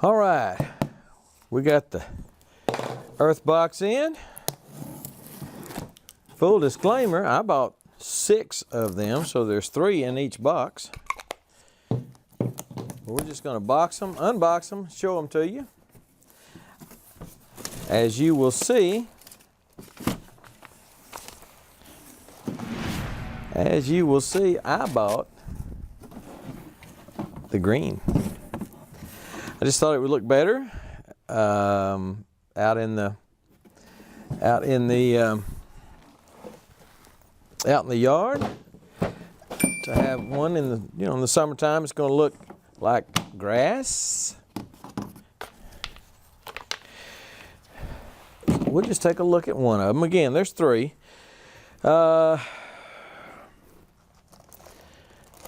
All right, we got the earth box in. Full disclaimer, I bought 6 of them, so there's 3 in each box. We're just going to box them, unbox them, show them to you. As you will see, I bought the green. I just thought it would look better out in the yard. To have one in the in the summertime, it's going to look like grass. We'll just take a look at one of them. Again, there's 3.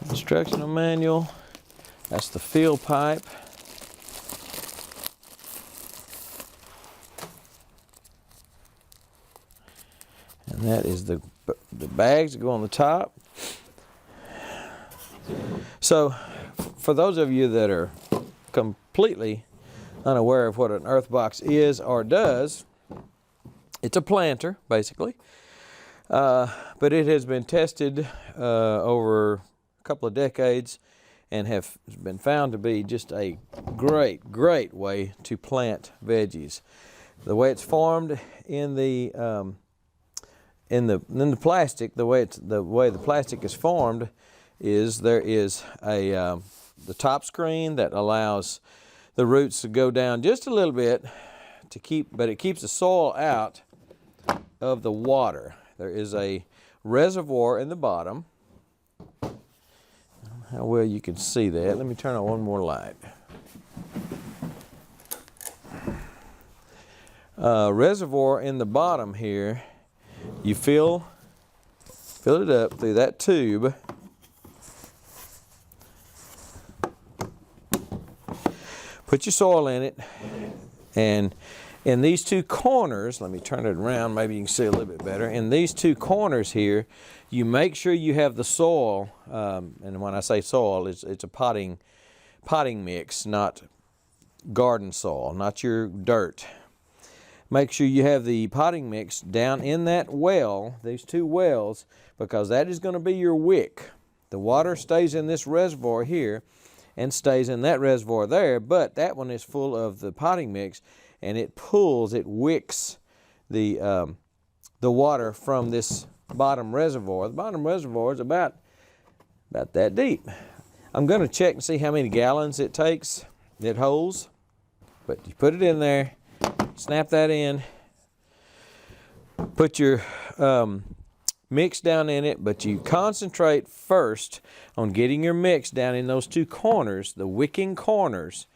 Instructional manual. That's the fill pipe. And that is the bags that go on the top. So, for those of you that are completely unaware of what an earth box is or does, it's a planter, basically. But it has been tested over a couple of decades and have been found to be just a great way to plant veggies. The way it's formed in the plastic, the way the plastic is formed is there is the top screen that allows the roots to go down just a little bit but it keeps the soil out of the water. There is a reservoir in the bottom. How well you can see that. Let me turn on one more light. Reservoir in the bottom here. You fill it up through that tube. Put your soil in it, and in these 2 corners, let me turn it around, maybe you can see a little bit better. In these 2 corners here, you make sure you have the soil, and when I say soil, it's a potting mix, not garden soil, not your dirt. Make sure you have the potting mix down in that well, these 2 wells, because that is going to be your wick. The water stays in this reservoir here and stays in that reservoir there, but that one is full of the potting mix, and it wicks the water from this bottom reservoir. The bottom reservoir is about that deep. I'm going to check and see how many gallons it holds, but you put it in there, snap that in, put your mix down in it, but you concentrate first on getting your mix down in those 2 corners, the wicking corners,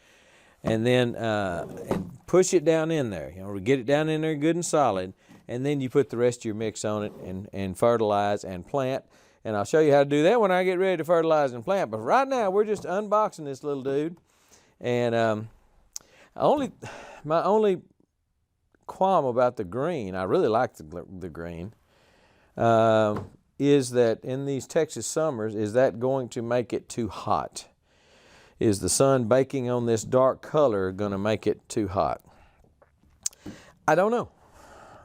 and then and push it down in there. Get it down in there good and solid, and then you put the rest of your mix on it and fertilize and plant. And I'll show you how to do that when I get ready to fertilize and plant. But right now we're just unboxing this little dude, and my only qualm about the green, I really like the green, is that in these Texas summers, is that going to make it too hot? Is the sun baking on this dark color going to make it too hot? I don't know.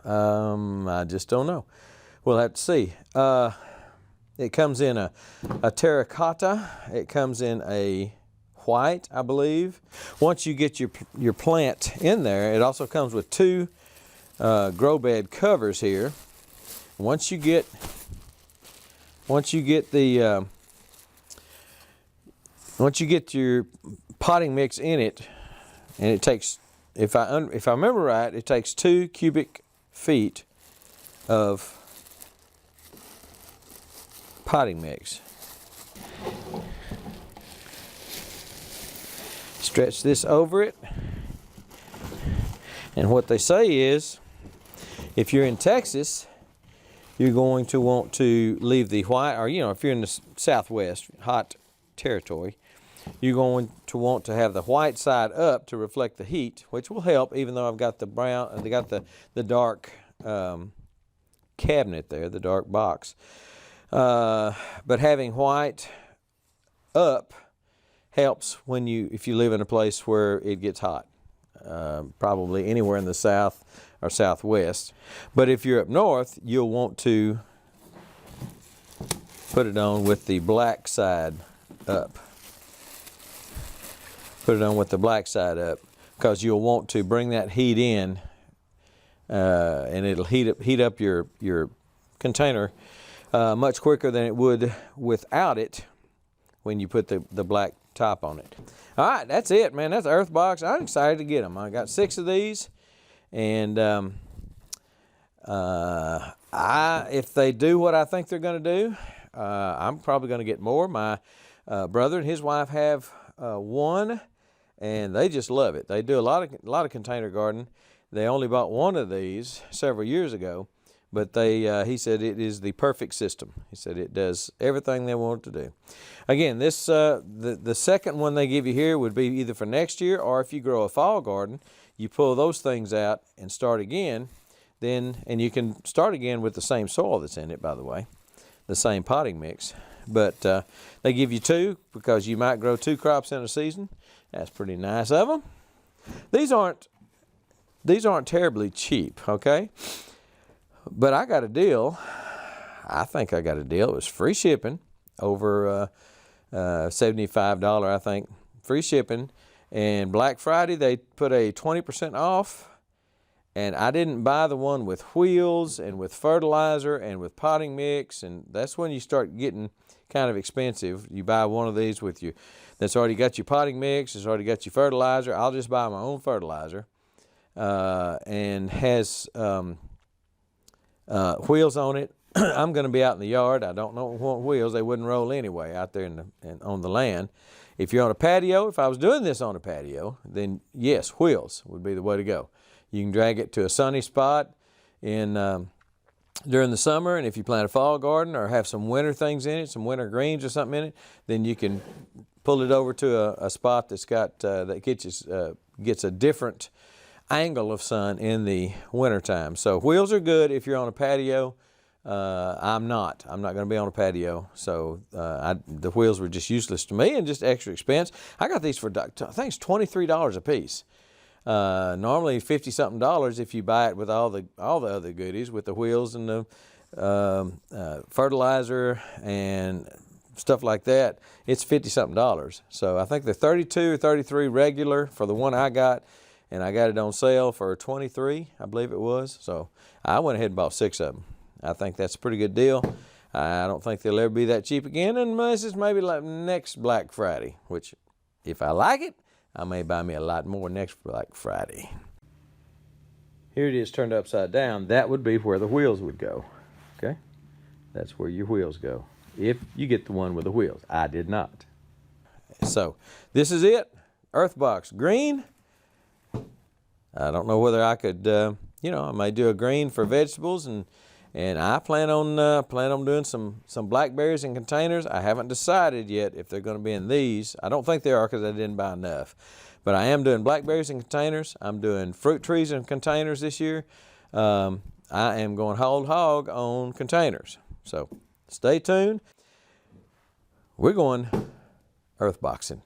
I just don't know. We'll have to see. It comes in a terracotta. It comes in a white, I believe. Once you get your plant in there, it also comes with 2 grow bed covers here. Once you get your potting mix in it, and it takes, if I remember right, it takes 2 cubic feet of potting mix. Stretch this over it, and what they say is, if you're in Texas, you're going to want to leave the white, or if you're in the Southwest, hot territory, you're going to want to have the white side up to reflect the heat, which will help, even though I've got the brown, they got the dark cabinet there, the dark box. But having white up helps when if you live in a place where it gets hot, probably anywhere in the south or southwest. But if you're up north, you'll want to put it on with the black side up. Put it on with the black side up, because you'll want to bring that heat in, and it'll heat up your container much quicker than it would without it when you put the black top on it. All right, that's it, man. That's Earthbox. I'm excited to get them. I got 6 of these, and if they do what I think they're going to do, I'm probably going to get more. My brother and his wife have one, and they just love it. They do a lot of container gardening. They only bought one of these several years ago, but he said it is the perfect system. He said it does everything they want it to do. Again, this the second one they give you here would be either for next year, or if you grow a fall garden, you pull those things out and start again. And you can start again with the same soil that's in it, by the way, the same potting mix. But they give you 2 because you might grow 2 crops in a season. That's pretty nice of them. These aren't terribly cheap, okay? But I got a deal. I think I got a deal. It was free shipping, over $75, I think, free shipping. And Black Friday, they put a 20% off. And I didn't buy the one with wheels and with fertilizer and with potting mix, and that's when you start getting kind of expensive. You buy one of these with that's already got your potting mix, it's already got your fertilizer. I'll just buy my own fertilizer, and has wheels on it. I'm going to be out in the yard. I don't know what wheels. They wouldn't roll anyway out there on the land. If you're on a patio, if I was doing this on a patio, then yes, wheels would be the way to go. You can drag it to a sunny spot during the summer, and if you plant a fall garden or have some winter things in it, some winter greens or something in it, then you can pull it over to a spot that's got that gets a different angle of sun in the wintertime. So wheels are good if you're on a patio. I'm not going to be on a patio, so the wheels were just useless to me and just extra expense. I got these for, I think it's $23 a piece. Normally $50-something if you buy it with all the other goodies, with the wheels and the fertilizer and stuff like that. It's $50-something. So I think they're 32 or 33 regular for the one I got, and I got it on sale for 23, I believe it was. So I went ahead and bought 6 of them. I think that's a pretty good deal. I don't think they'll ever be that cheap again, unless it's maybe like next Black Friday, which, if I like it, I may buy me a lot more next Black Friday. Here it is turned upside down. That would be where the wheels would go. Okay? That's where your wheels go, if you get the one with the wheels. I did not. So this is it. Earthbox green. I don't know whether I could, I may do a green for vegetables, and I plan on doing some blackberries in containers. I haven't decided yet if they're going to be in these. I don't think they are, because I didn't buy enough. But I am doing blackberries in containers. I'm doing fruit trees in containers this year. I am going whole hog on containers. So stay tuned. We're going earthboxing.